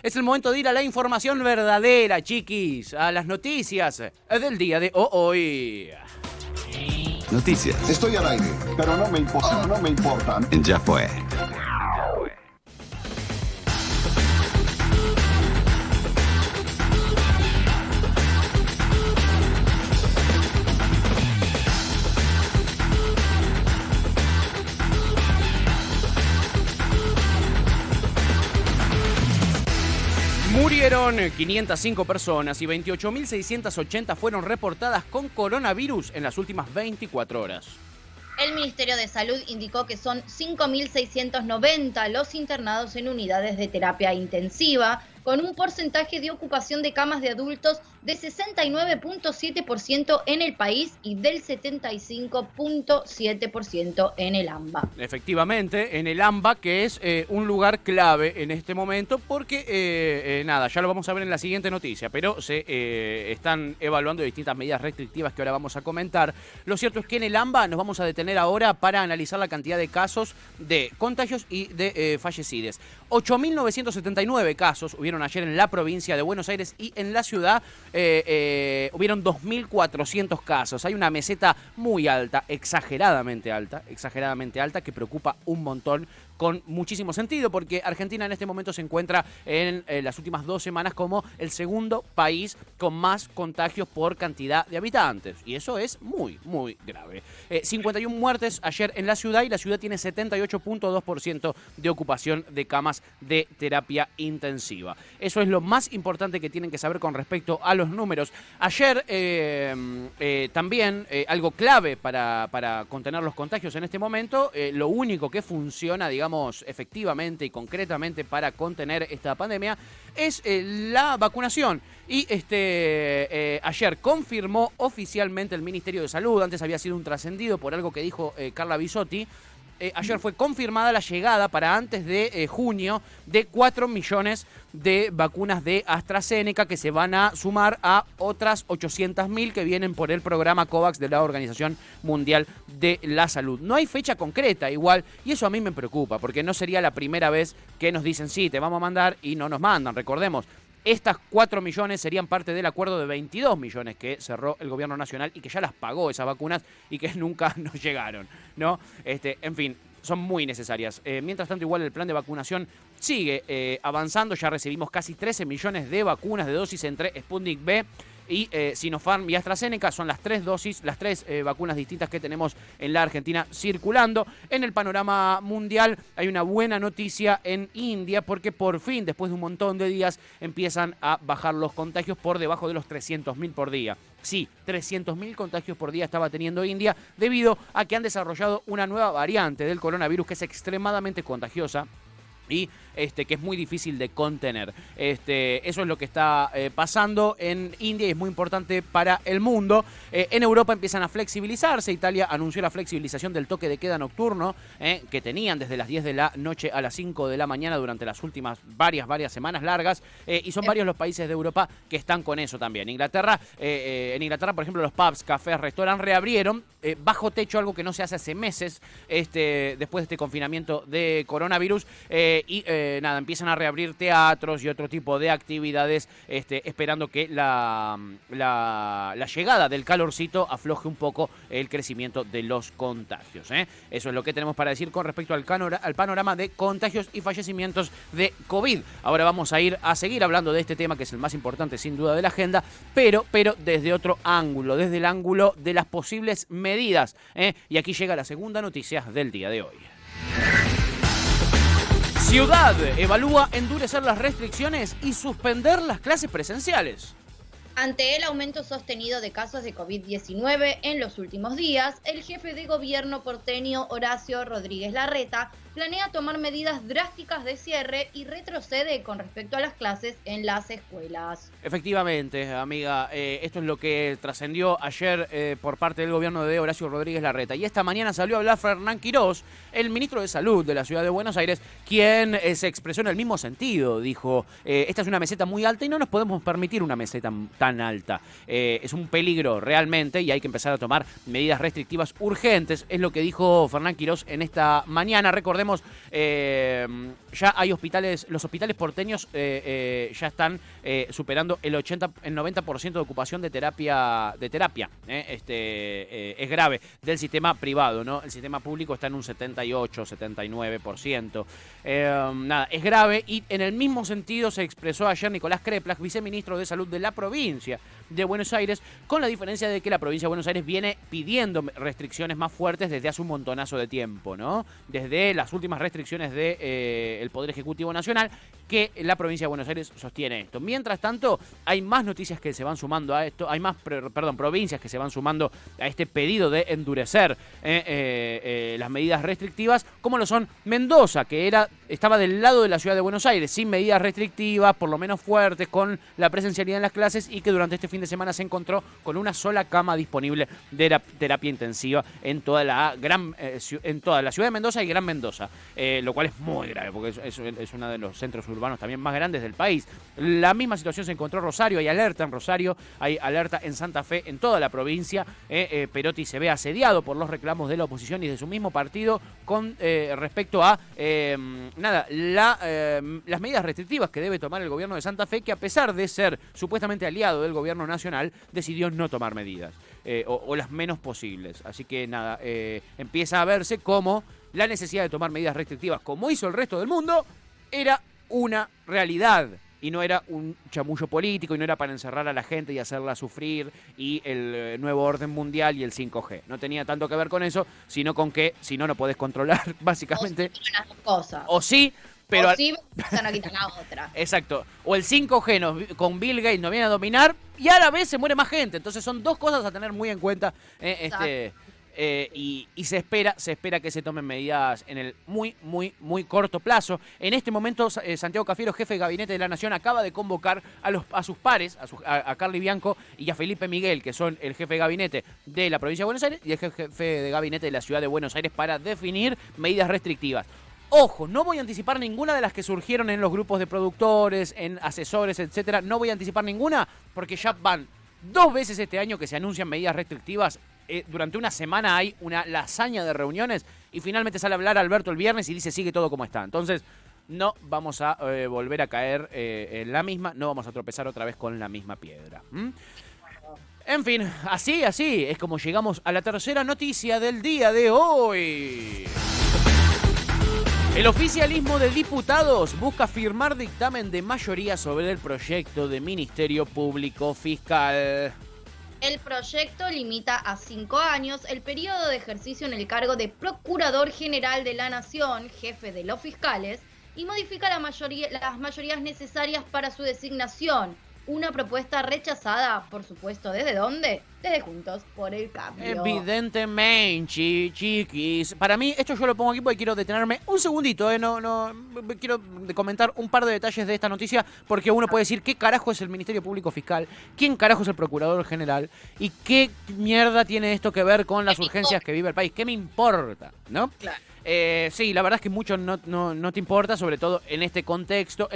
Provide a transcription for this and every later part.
Es el momento de ir a la información verdadera, chiquis, a las noticias del día de hoy. Noticias. Estoy al aire, pero no me importa, no me importa. Ya fue. Murieron 505 personas y 28.680 fueron reportadas con coronavirus en las últimas 24 horas. El Ministerio de Salud indicó que son 5.690 los internados en unidades de terapia intensiva, con un porcentaje de ocupación de camas de adultos de 69.7% en el país y del 75.7% en el AMBA. Efectivamente, en el AMBA, que es un lugar clave en este momento, porque, nada, ya lo vamos a ver en la siguiente noticia, pero se están evaluando distintas medidas restrictivas que ahora vamos a comentar. Lo cierto es que en el AMBA nos vamos a detener ahora para analizar la cantidad de casos de contagios y de fallecidos. 8.979 casos hubieron ayer en la provincia de Buenos Aires y en la ciudad hubieron 2.400 casos. Hay una meseta muy alta, exageradamente alta, que preocupa un montón, con muchísimo sentido, porque Argentina en este momento se encuentra en las últimas 2 semanas como el segundo país con más contagios por cantidad de habitantes. Y eso es muy, muy grave. 51 muertes ayer en la ciudad y la ciudad tiene 78.2% de ocupación de camas de terapia intensiva. Eso es lo más importante que tienen que saber con respecto a los números. Ayer también algo clave para contener los contagios en este momento, lo único que funciona, digamos, efectivamente y concretamente para contener esta pandemia es la vacunación. Y ayer confirmó oficialmente el Ministerio de Salud, antes había sido un trascendido por algo que dijo Carla Bisotti. Ayer fue confirmada la llegada para antes de junio de 4 millones de vacunas de AstraZeneca, que se van a sumar a otras 800.000 que vienen por el programa COVAX de la Organización Mundial de la Salud. No hay fecha concreta igual, y eso a mí me preocupa, porque no sería la primera vez que nos dicen sí, te vamos a mandar, y no nos mandan. Recordemos, estas 4 millones serían parte del acuerdo de 22 millones que cerró el gobierno nacional y que ya las pagó esas vacunas y que nunca nos llegaron, ¿no? En fin, son muy necesarias. Mientras tanto, igual el plan de vacunación sigue avanzando. Ya recibimos casi 13 millones de vacunas de dosis entre Sputnik V y Sinopharm y AstraZeneca. Son las 3 dosis, las 3 vacunas distintas que tenemos en la Argentina circulando. En el panorama mundial hay una buena noticia en India, porque por fin, después de un montón de días, empiezan a bajar los contagios por debajo de los 300.000 por día. Sí, 300.000 contagios por día estaba teniendo India, debido a que han desarrollado una nueva variante del coronavirus que es extremadamente contagiosa y que es muy difícil de contener. Eso es lo que está pasando en India y es muy importante para el mundo. En Europa empiezan a flexibilizarse. Italia anunció la flexibilización del toque de queda nocturno que tenían desde las 10 de la noche a las 5 de la mañana durante las últimas varias semanas largas, y son varios los países de Europa que están con eso también. En Inglaterra, por ejemplo, los pubs, cafés, restaurantes reabrieron bajo techo, algo que no se hace meses después de este confinamiento de coronavirus, nada, empiezan a reabrir teatros y otro tipo de actividades, esperando que la llegada del calorcito afloje un poco el crecimiento de los contagios. Eso es lo que tenemos para decir con respecto al panorama de contagios y fallecimientos de COVID. Ahora vamos a ir a seguir hablando de este tema, que es el más importante sin duda de la agenda, pero desde otro ángulo, desde el ángulo de las posibles medidas. Y aquí llega la segunda noticia del día de hoy. Ciudad evalúa endurecer las restricciones y suspender las clases presenciales. Ante el aumento sostenido de casos de COVID-19 en los últimos días, el jefe de gobierno porteño Horacio Rodríguez Larreta planea tomar medidas drásticas de cierre y retrocede con respecto a las clases en las escuelas. Efectivamente, amiga, esto es lo que trascendió ayer por parte del gobierno de Horacio Rodríguez Larreta. Y esta mañana salió a hablar Fernán Quirós, el ministro de Salud de la ciudad de Buenos Aires, quien se expresó en el mismo sentido. Dijo, esta es una meseta muy alta y no nos podemos permitir una meseta tan alta. Es un peligro realmente y hay que empezar a tomar medidas restrictivas urgentes. Es lo que dijo Fernán Quirós en esta mañana. Recordemos recordemos, ya hay hospitales, los hospitales porteños ya están superando el 90% de ocupación de terapia. Es grave, del sistema privado, ¿no? El sistema público está en un 78, 79%. Nada, es grave, y en el mismo sentido se expresó ayer Nicolás Kreplach, viceministro de Salud de la provincia de Buenos Aires, con la diferencia de que la provincia de Buenos Aires viene pidiendo restricciones más fuertes desde hace un montonazo de tiempo, ¿no? Desde las últimas restricciones del Poder Ejecutivo Nacional, que la provincia de Buenos Aires sostiene esto. Mientras tanto, hay más noticias que se van sumando a esto, hay más, provincias que se van sumando a este pedido de endurecer las medidas restrictivas, como lo son Mendoza, que estaba del lado de la ciudad de Buenos Aires, sin medidas restrictivas, por lo menos fuertes, con la presencialidad en las clases, y que durante este fin de semana se encontró con una sola cama disponible de terapia intensiva en toda la ciudad de Mendoza y Gran Mendoza, lo cual es muy grave, porque es uno de los centros urbanos también más grandes del país. La misma situación se encontró en Rosario, hay alerta en Rosario, hay alerta en Santa Fe, en toda la provincia. Perotti se ve asediado por los reclamos de la oposición y de su mismo partido con respecto a las medidas restrictivas que debe tomar el gobierno de Santa Fe, que a pesar de ser supuestamente aliado del gobierno nacional, decidió no tomar medidas, o las menos posibles. Así que nada, empieza a verse como la necesidad de tomar medidas restrictivas, como hizo el resto del mundo, era una realidad y no era un chamullo político, y no era para encerrar a la gente y hacerla sufrir, y el nuevo orden mundial y el 5G. No tenía tanto que ver con eso, sino con que si no podés controlar, básicamente. O sí, las dos cosas. O sí, pero... O sí, se nos quita la otra. Exacto. O el 5G con Bill Gates nos viene a dominar, y a la vez se muere más gente. Entonces son dos cosas a tener muy en cuenta. Y se espera que se tomen medidas en el muy corto plazo. En este momento, Santiago Cafiero, jefe de gabinete de la Nación, acaba de convocar a sus pares, a Carly Bianco y a Felipe Miguel, que son el jefe de gabinete de la provincia de Buenos Aires y el jefe de gabinete de la ciudad de Buenos Aires, para definir medidas restrictivas. Ojo, no voy a anticipar ninguna de las que surgieron en los grupos de productores, en asesores, etcétera. No voy a anticipar ninguna, porque ya van 2 veces este año que se anuncian medidas restrictivas. Durante una semana hay una lasaña de reuniones, y finalmente sale a hablar Alberto el viernes y dice sigue todo como está. Entonces no vamos a volver a caer en la misma, no vamos a tropezar otra vez con la misma piedra. En fin, así es como llegamos a la tercera noticia del día de hoy. El oficialismo de diputados busca firmar dictamen de mayoría sobre el proyecto de Ministerio Público Fiscal. El proyecto limita a 5 años el periodo de ejercicio en el cargo de Procurador General de la Nación, jefe de los fiscales, y modifica las mayorías necesarias para su designación. Una propuesta rechazada, por supuesto, ¿desde dónde? Desde Juntos por el Cambio. Evidentemente, chiquis. Para mí, esto yo lo pongo aquí porque quiero detenerme un segundito, No quiero comentar un par de detalles de esta noticia, porque uno puede decir qué carajo es el Ministerio Público Fiscal, quién carajo es el Procurador General, y qué mierda tiene esto que ver con las urgencias que vive el país. ¿Qué me importa? ¿No? Claro. Sí, la verdad es que mucho no te importa, sobre todo en este contexto.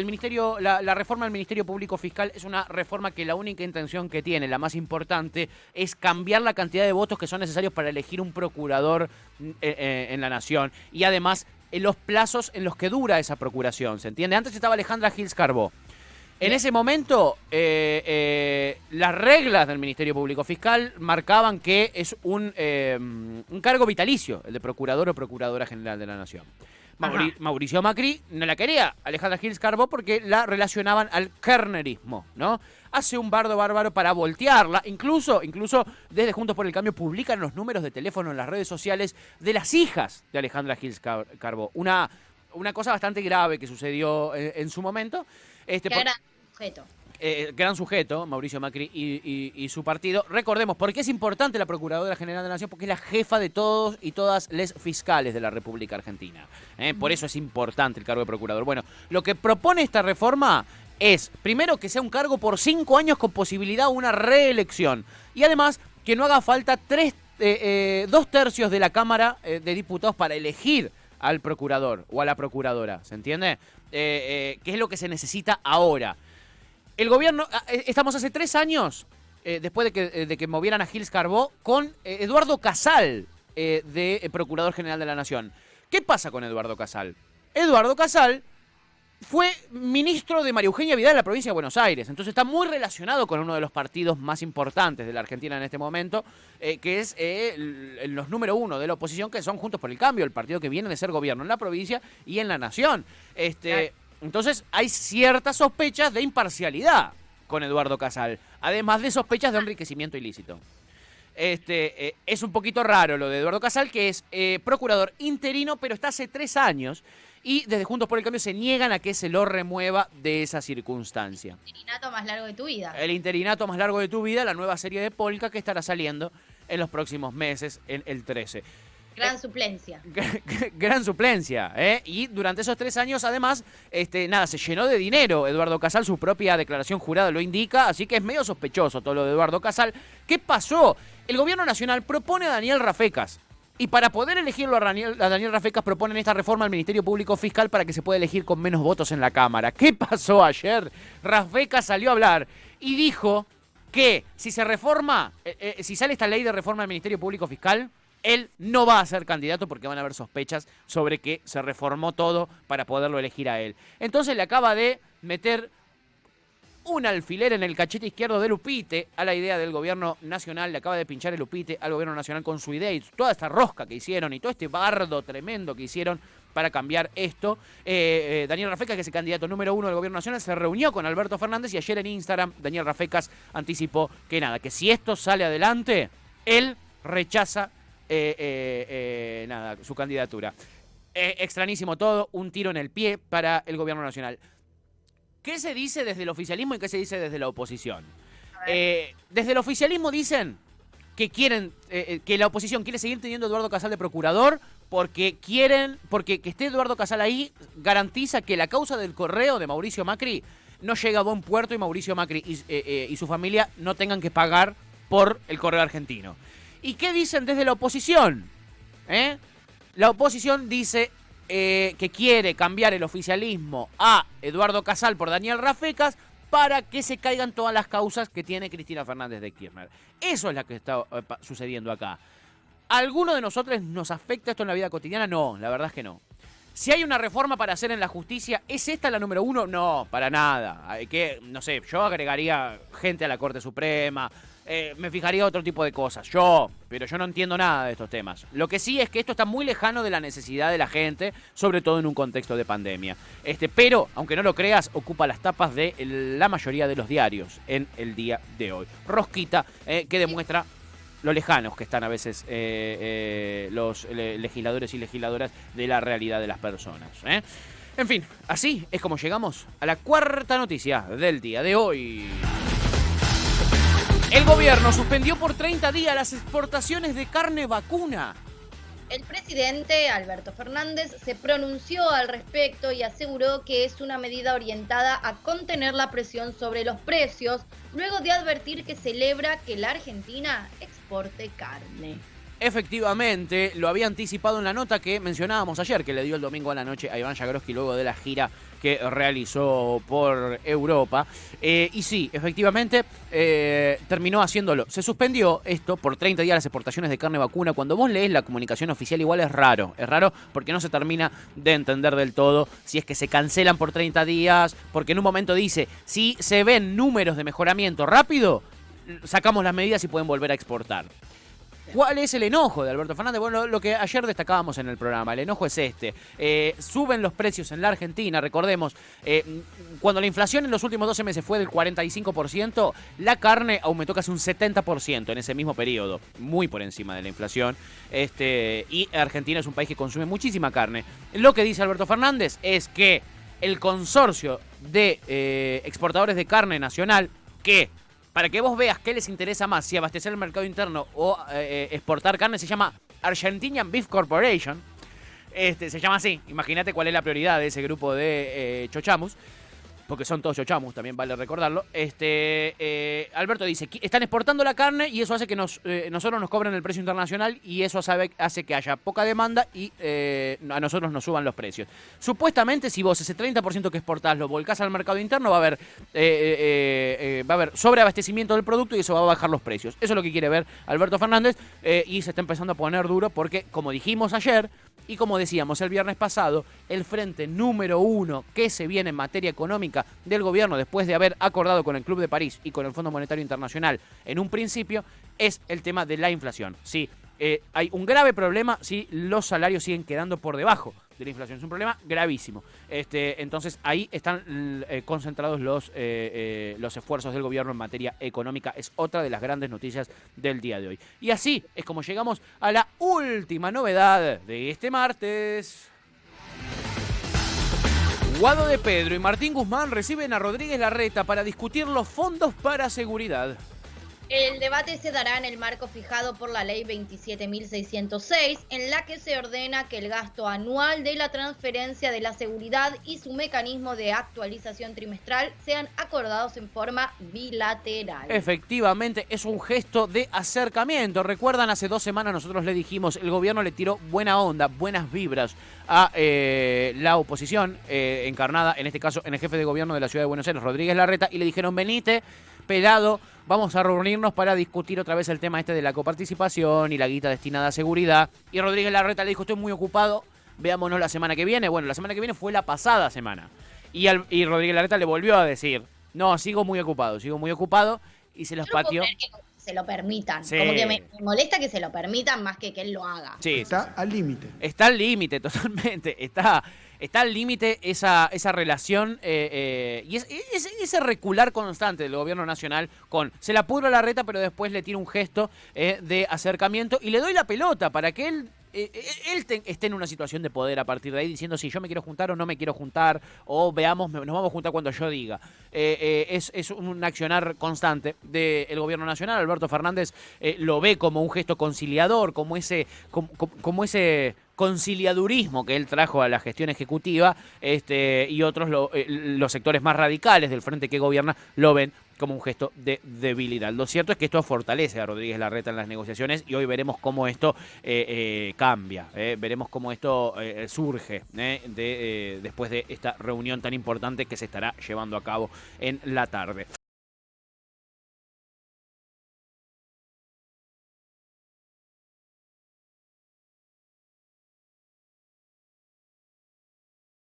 La reforma del Ministerio Público Fiscal es una reforma que la única intención que tiene, la más importante, es cambiar la cantidad de votos que son necesarios para elegir un procurador en la Nación, y además en los plazos en los que dura esa procuración, ¿se entiende? Antes estaba Alejandra Gils Carbó. En ese momento, las reglas del Ministerio Público Fiscal marcaban que es un cargo vitalicio, el de Procurador o Procuradora General de la Nación. Mauricio Macri no la quería, Alejandra Gils Carbó, porque la relacionaban al kirchnerismo, ¿no? Hace un bardo bárbaro para voltearla. Incluso desde Juntos por el Cambio publican los números de teléfono en las redes sociales de las hijas de Alejandra Gils Carbó. Una cosa bastante grave que sucedió en su momento. Gran sujeto. Gran sujeto, Mauricio Macri y su partido. Recordemos, ¿por qué es importante la Procuradora General de la Nación? Porque es la jefa de todos y todas les fiscales de la República Argentina. Por eso es importante el cargo de procurador. Bueno, lo que propone esta reforma es, primero, que sea un cargo por 5 años con posibilidad de una reelección. Y además, que no haga falta 2/3 de la Cámara de Diputados para elegir al procurador o a la procuradora, ¿se entiende? Que es lo que se necesita ahora. El gobierno, estamos hace 3 años, después de que movieran a Gils Carbó, con Eduardo Casal, de Procurador General de la Nación. ¿Qué pasa con Eduardo Casal? Eduardo Casal fue ministro de María Eugenia Vidal en la provincia de Buenos Aires, entonces está muy relacionado con uno de los partidos más importantes de la Argentina en este momento, que es los número uno de la oposición, que son Juntos por el Cambio, el partido que viene de ser gobierno en la provincia y en la nación. Entonces hay ciertas sospechas de imparcialidad con Eduardo Casal, además de sospechas de enriquecimiento ilícito. Es un poquito raro lo de Eduardo Casal, que es procurador interino, pero está hace 3 años. Y desde Juntos por el Cambio se niegan a que se lo remueva de esa circunstancia. El interinato más largo de tu vida. El interinato más largo de tu vida, la nueva serie de Polka que estará saliendo en los próximos meses, en el 13. Gran suplencia. Gran suplencia, ¿eh? Y durante esos 3 años, además, se llenó de dinero Eduardo Casal, su propia declaración jurada lo indica, así que es medio sospechoso todo lo de Eduardo Casal. ¿Qué pasó? El gobierno nacional propone a Daniel Rafecas. Y para poder elegirlo a Daniel Rafecas proponen esta reforma al Ministerio Público Fiscal para que se pueda elegir con menos votos en la Cámara. ¿Qué pasó ayer? Rafecas salió a hablar y dijo que si se reforma, si sale esta ley de reforma al Ministerio Público Fiscal, él no va a ser candidato porque van a haber sospechas sobre que se reformó todo para poderlo elegir a él. Entonces le acaba de meter un alfiler en el cachete izquierdo de Lupite a la idea del gobierno nacional, le acaba de pinchar el Lupite al gobierno nacional con su idea y toda esta rosca que hicieron y todo este bardo tremendo que hicieron para cambiar esto. Daniel Rafecas, que es el candidato número 1 del gobierno nacional, se reunió con Alberto Fernández y ayer en Instagram Daniel Rafecas anticipó que si esto sale adelante, él rechaza su candidatura. Extrañísimo todo, un tiro en el pie para el gobierno nacional. ¿Qué se dice desde el oficialismo y qué se dice desde la oposición? Desde el oficialismo dicen que quieren, que la oposición quiere seguir teniendo a Eduardo Casal de procurador porque que esté Eduardo Casal ahí garantiza que la causa del correo de Mauricio Macri no llega a buen puerto y Mauricio Macri y su familia no tengan que pagar por el correo argentino. ¿Y qué dicen desde la oposición? La oposición dice que quiere cambiar el oficialismo a Eduardo Casal por Daniel Rafecas para que se caigan todas las causas que tiene Cristina Fernández de Kirchner. Eso es lo que está sucediendo acá. ¿A alguno de nosotros nos afecta esto en la vida cotidiana? No, la verdad es que no. Si hay una reforma para hacer en la justicia, ¿es esta la número 1? No, para nada. Yo agregaría gente a la Corte Suprema, me fijaría otro tipo de cosas. Pero yo no entiendo nada de estos temas. Lo que sí es que esto está muy lejano de la necesidad de la gente, sobre todo en un contexto de pandemia. Pero, aunque no lo creas, ocupa las tapas de la mayoría de los diarios en el día de hoy. Rosquita, que demuestra lo lejanos que están a veces los legisladores y legisladoras de la realidad de las personas. En fin, así es como llegamos a la cuarta noticia del día de hoy. El gobierno suspendió por 30 días las exportaciones de carne vacuna. El presidente Alberto Fernández se pronunció al respecto y aseguró que es una medida orientada a contener la presión sobre los precios, luego de advertir que celebra que la Argentina exporte carne. Efectivamente, lo había anticipado en la nota que mencionábamos ayer, que le dio el domingo a la noche a Iván Jagroski luego de la gira que realizó por Europa. Y sí, efectivamente, terminó haciéndolo. Se suspendió esto por 30 días las exportaciones de carne vacuna. Cuando vos lees la comunicación oficial, igual es raro. Es raro porque no se termina de entender del todo si es que se cancelan por 30 días, porque en un momento dice, si se ven números de mejoramiento rápido, sacamos las medidas y pueden volver a exportar. ¿Cuál es el enojo de Alberto Fernández? Bueno, lo que ayer destacábamos en el programa, el enojo es suben los precios en la Argentina, recordemos, cuando la inflación en los últimos 12 meses fue del 45%, la carne aumentó casi un 70% en ese mismo periodo, muy por encima de la inflación, y Argentina es un país que consume muchísima carne. Lo que dice Alberto Fernández es que el consorcio de exportadores de carne nacional, que para que vos veas qué les interesa más, si abastecer el mercado interno o exportar carne, se llama Argentinian Beef Corporation. Se llama así. Imagínate cuál es la prioridad de ese grupo de chochamus. porque son todos chochamus, también vale recordarlo. Alberto dice, están exportando la carne y eso hace que nosotros nos cobren el precio internacional y eso hace que haya poca demanda y a nosotros nos suban los precios. Supuestamente, si vos ese 30% que exportás lo volcás al mercado interno, va a haber sobreabastecimiento del producto y eso va a bajar los precios. Eso es lo que quiere ver Alberto Fernández y se está empezando a poner duro porque, como dijimos ayer y como decíamos el viernes pasado, el frente número 1 que se viene en materia económica del gobierno después de haber acordado con el Club de París y con el Fondo Monetario Internacional en un principio es el tema de la inflación. Sí, hay un grave problema si los salarios siguen quedando por debajo de la inflación. Es un problema gravísimo. Entonces ahí están concentrados los esfuerzos del gobierno en materia económica. Es otra de las grandes noticias del día de hoy. Y así es como llegamos a la última novedad de este martes. Guado de Pedro y Martín Guzmán reciben a Rodríguez Larreta para discutir los fondos para seguridad. El debate se dará en el marco fijado por la ley 27.606, en la que se ordena que el gasto anual de la transferencia de la seguridad y su mecanismo de actualización trimestral sean acordados en forma bilateral. Efectivamente, es un gesto de acercamiento. Recuerdan, hace 2 semanas nosotros le dijimos, el gobierno le tiró buena onda, buenas vibras a la oposición, encarnada en este caso en el jefe de gobierno de la ciudad de Buenos Aires, Rodríguez Larreta, y le dijeron, venite, pelado, vamos a reunirnos para discutir otra vez el tema de la coparticipación y la guita destinada a seguridad. Y Rodríguez Larreta le dijo, estoy muy ocupado, veámonos la semana que viene. Bueno, la semana que viene fue la pasada semana. Y Rodríguez Larreta le volvió a decir, no, sigo muy ocupado, y se los pateó. Se lo permitan. Sí. Como que me molesta que se lo permitan más que él lo haga. Sí, Está al límite. Está al límite, totalmente. Está al límite esa relación y ese recular constante del gobierno nacional con se la pudro a Larreta, pero después le tira un gesto de acercamiento y le doy la pelota para que él esté en una situación de poder a partir de ahí, diciendo si yo me quiero juntar o no me quiero juntar, o veamos, nos vamos a juntar cuando yo diga. Es un accionar constante del gobierno nacional. Alberto Fernández lo ve como un gesto conciliador, como ese conciliadurismo que él trajo a la gestión ejecutiva, y otros, los sectores más radicales del frente que gobierna, lo ven como un gesto de debilidad. Lo cierto es que esto fortalece a Rodríguez Larreta en las negociaciones y hoy veremos cómo esto cambia, veremos cómo esto surge después de esta reunión tan importante que se estará llevando a cabo en la tarde.